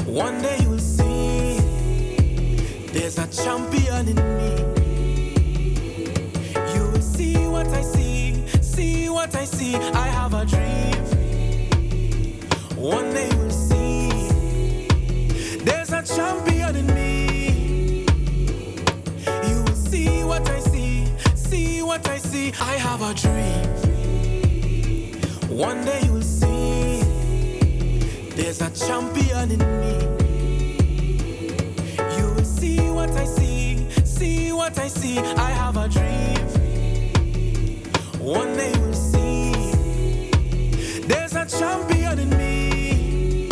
One day you will see there's a champion in me. You will see what I see what I see. I have a dream. One day you will see there's a champion in me. You will see what I see what I see. I have a dream. One day you will see there's a champion in me. You will see what I see what I see. I have a dream. One day you will see there's a champion in me.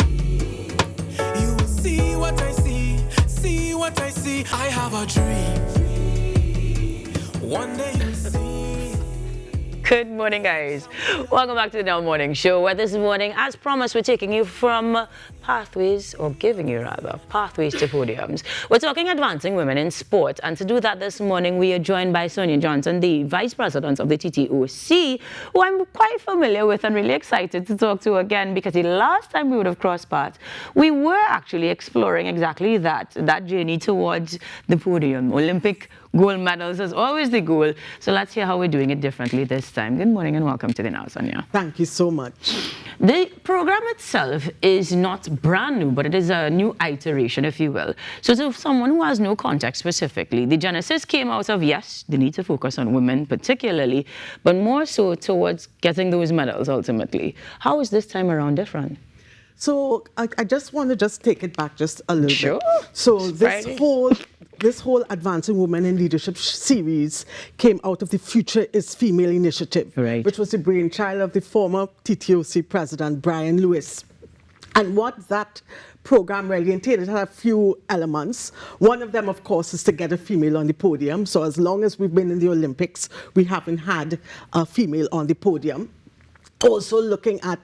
You will see what I see what I see. I have a dream. One day you will see. Good morning, guys. Welcome back to the Now Morning Show, where this morning, as promised, we're taking you from pathways, or giving you rather, pathways to podiums. We're talking advancing women in sport, and to do that this morning, we are joined by Sonja Johnson, the Vice President of the TTOC, who I'm quite familiar with and really excited to talk to again, because the last time we would have crossed paths, we were actually exploring exactly that journey towards the podium. Olympic gold medals is always the goal. So let's hear how we're doing it differently this time. Good morning and welcome to the Now, Sonja. Thank you so much. The program itself is not brand new, but it is a new iteration, if you will. So to someone who has no context specifically, the genesis came out of, yes, the need to focus on women particularly, but more so towards getting those medals ultimately. How is this time around different? So I just want to take it back just a little Sure. bit. So this whole Advancing Women in Leadership series came out of the Future is Female initiative, Right. which was the brainchild of the former TTOC president, Brian Lewis. And what that program really entailed, it had a few elements. One of them, of course, is to get a female on the podium. So as long as we've been in the Olympics, we haven't had a female on the podium. Also looking at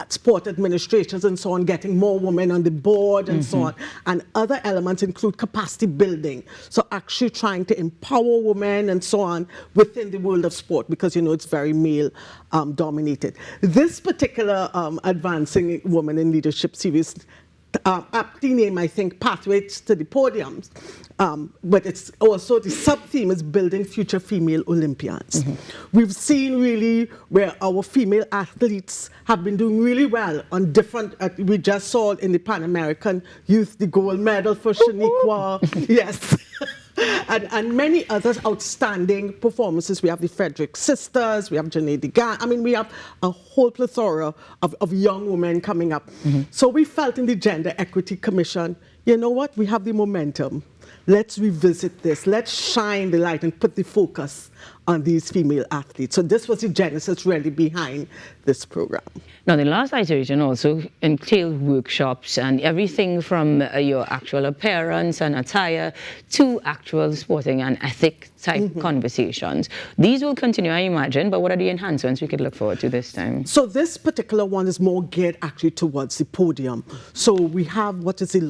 sport administrators and so on, getting more women on the board and so on. And other elements include capacity building. So actually trying to empower women and so on within the world of sport, because, you know, it's very male dominated. This particular Advancing Women in Leadership series, aptly named, I think, Pathways to the Podiums. But it's also, the sub-theme is building future female Olympians. We've seen really where our female athletes have been doing really well on different, we just saw in the Pan American Youth, the gold medal for Shaniqua, yes. And many others outstanding performances. We have the Frederick sisters, we have Janae DeGan. I mean, we have a whole plethora of young women coming up. So we felt in the Gender Equity Commission, you know what, we have the momentum. Let's revisit this. Let's shine the light and put the focus on these female athletes. So this was the genesis really behind this program. Now, the last iteration also entailed workshops and everything from your actual appearance and attire to actual sporting and ethic type conversations. These will continue, I imagine, but what are the enhancements we could look forward to this time? So this particular one is more geared actually towards the podium. So we have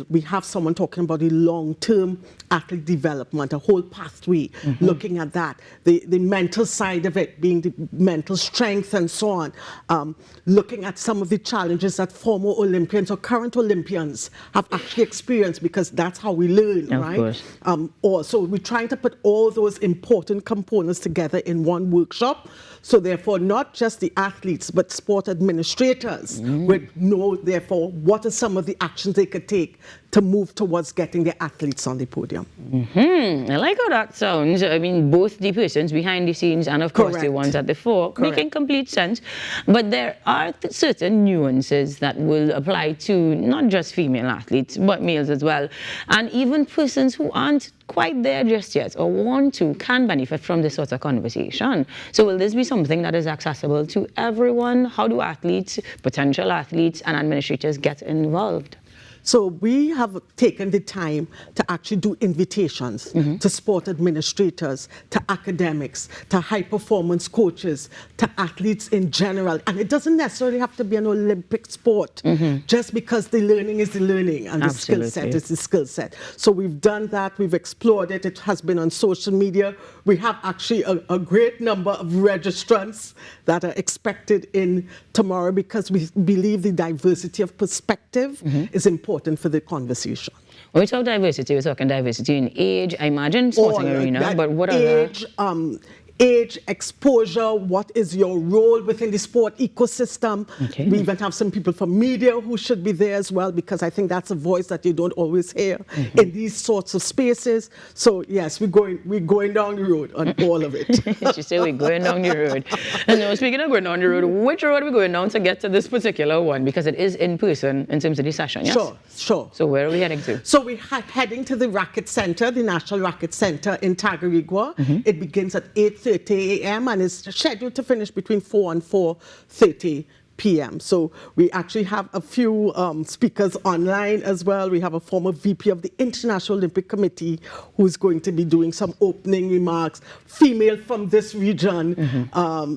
we have someone talking about the long-term athlete development, a whole pathway, looking at that, the mental side of it being the mental strength and so on, looking at some of the challenges that former Olympians or current Olympians have actually experienced, because that's how we learn, of right? Course. So we're trying to put all those important components together in one workshop. So therefore, not just the athletes, but sport administrators would know, therefore, what are some of the actions they could take to move towards getting their athletes on the podium. I like how that sounds. I mean, both the persons behind the scenes and, of course, the ones at the fore, making complete sense. But there are certain nuances that will apply to not just female athletes, but males as well. And even persons who aren't quite there just yet or want to can benefit from this sort of conversation. So will this be something that is accessible to everyone? How do athletes, potential athletes, and administrators get involved? So we have taken the time to actually do invitations to sport administrators, to academics, to high-performance coaches, to athletes in general. And it doesn't necessarily have to be an Olympic sport, just because the learning is the learning and the skill set is the skill set. So we've done that, we've explored it, it has been on social media. We have actually a great number of registrants that are expected in tomorrow, because we believe the diversity of perspective is important important for the conversation. When we talk diversity, we're talking diversity in age, I imagine, sporting arena, but what age, age, exposure, what is your role within the sport ecosystem. Okay. We even have some people from media who should be there as well, because I think that's a voice that you don't always hear in these sorts of spaces. So yes, we're going down the road on all of it. She said we're going down the road. And now, speaking of going down the road, which road are we going down to get to this particular one? Because it is in person in terms of the session, yes? Sure. So where are we heading to? So we're heading to the Racket Center, the National Racket Center in Tagarigua. It begins at 8:30 a.m. and is scheduled to finish between 4 and 4:30 p.m. So we actually have a few speakers online as well. We have a former VP of the International Olympic Committee who's going to be doing some opening remarks, female from this region.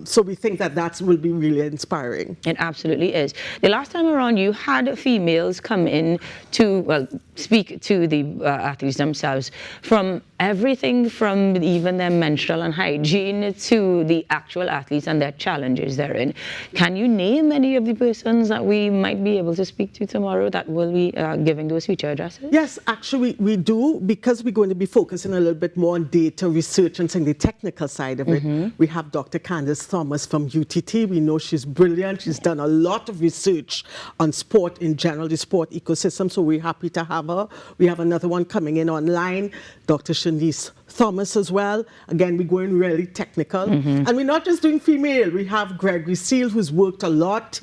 So we think that will be really inspiring. It absolutely is. The last time around, you had females come in to, speak to the athletes themselves, from everything from even their menstrual and hygiene to the actual athletes and their challenges therein. Can you name any of the persons that we might be able to speak to tomorrow that will be giving those feature addresses? Yes, actually we do, because we're going to be focusing a little bit more on data research and saying the technical side of it. We have Dr. Candace Thomas from UTT. We know she's brilliant. She's done a lot of research on sport in general, the sport ecosystem, so we're happy to have her. We have another one coming in online, Dr. Shanice Thomas as well. Again, we're going really technical. And we're not just doing female. We have Gregory Seal, who's worked a lot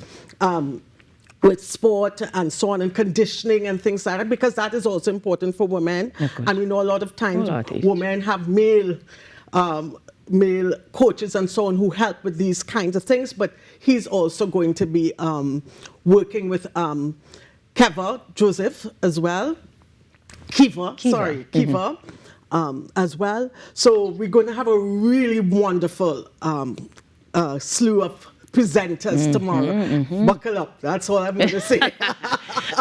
with sport and so on, and conditioning and things like that, because that is also important for women. And we know a lot of times women have male coaches and so on who help with these kinds of things, but he's also going to be working with Keva Joseph as well. Kiva. As well. So we're going to have a really wonderful slew of presenters tomorrow. Buckle up. That's all I'm going to say.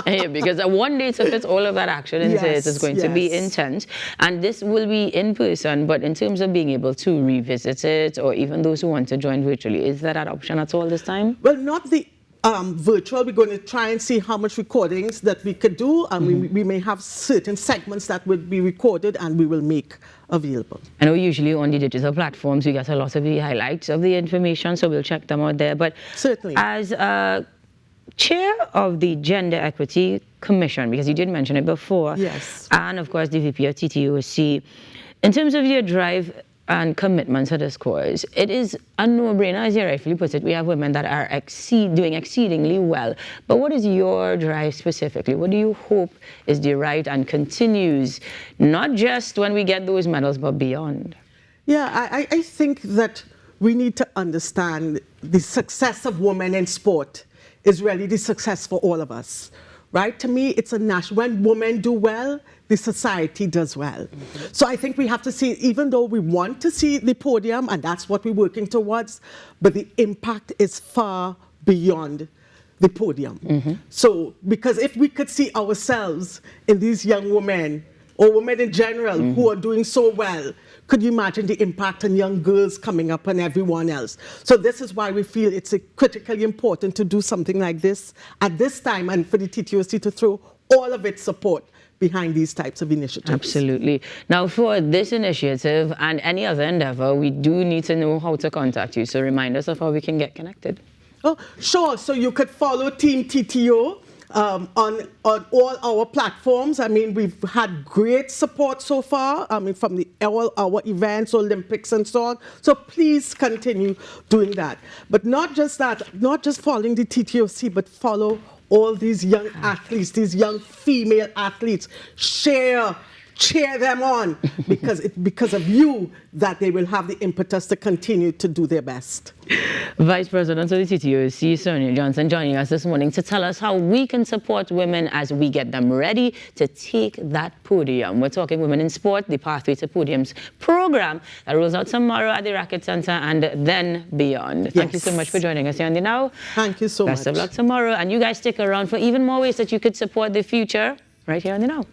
Yeah, because one day to fit all of that action into it is going to be intense. And this will be in person, but in terms of being able to revisit it, or even those who want to join virtually, is that an option at all this time? Well, not the virtual. We're going to try and see how much recordings that we could do. We may have certain segments that would be recorded and we will make available. I know usually on the digital platforms we get a lot of the highlights of the information, so we'll check them out there. But certainly, as chair of the Gender Equity Commission, because you did mention it before, yes, and of course the VP of TTOC, in terms of your drive and commitment to this cause, it is a no-brainer, as you rightfully put it. We have women that are doing exceedingly well. But what is your drive specifically? What do you hope is the right and continues, not just when we get those medals, but beyond? Yeah, I think that we need to understand the success of women in sport is really the success for all of us. Right? To me, it's a national. When women do well, the society does well. So I think we have to see, even though we want to see the podium, and that's what we're working towards, but the impact is far beyond the podium. So, because if we could see ourselves in these young women, or women in general, who are doing so well, could you imagine the impact on young girls coming up and everyone else? So this is why we feel it's critically important to do something like this at this time, and for the TTOC to throw all of its support behind these types of initiatives. Absolutely. Now, for this initiative and any other endeavor, we do need to know how to contact you. So remind us of how we can get connected. Oh, sure. So you could follow Team TTO on all our platforms. I mean, we've had great support so far, from all our events, Olympics and so on. So please continue doing that. But not just that, not just following the TTOC, but follow all these young athletes, these young female athletes. Cheer them on, because it's because of you that they will have the impetus to continue to do their best. Vice President of the TTOC, Sonja Johnson, joining us this morning to tell us how we can support women as we get them ready to take that podium. We're talking Women in Sport, the Pathway to Podiums program that rolls out tomorrow at the Racket Center and then beyond. Yes. Thank you so much for joining us here on The Now. Thank you so much. Best of luck tomorrow, and you guys stick around for even more ways that you could support the future right here on The Now.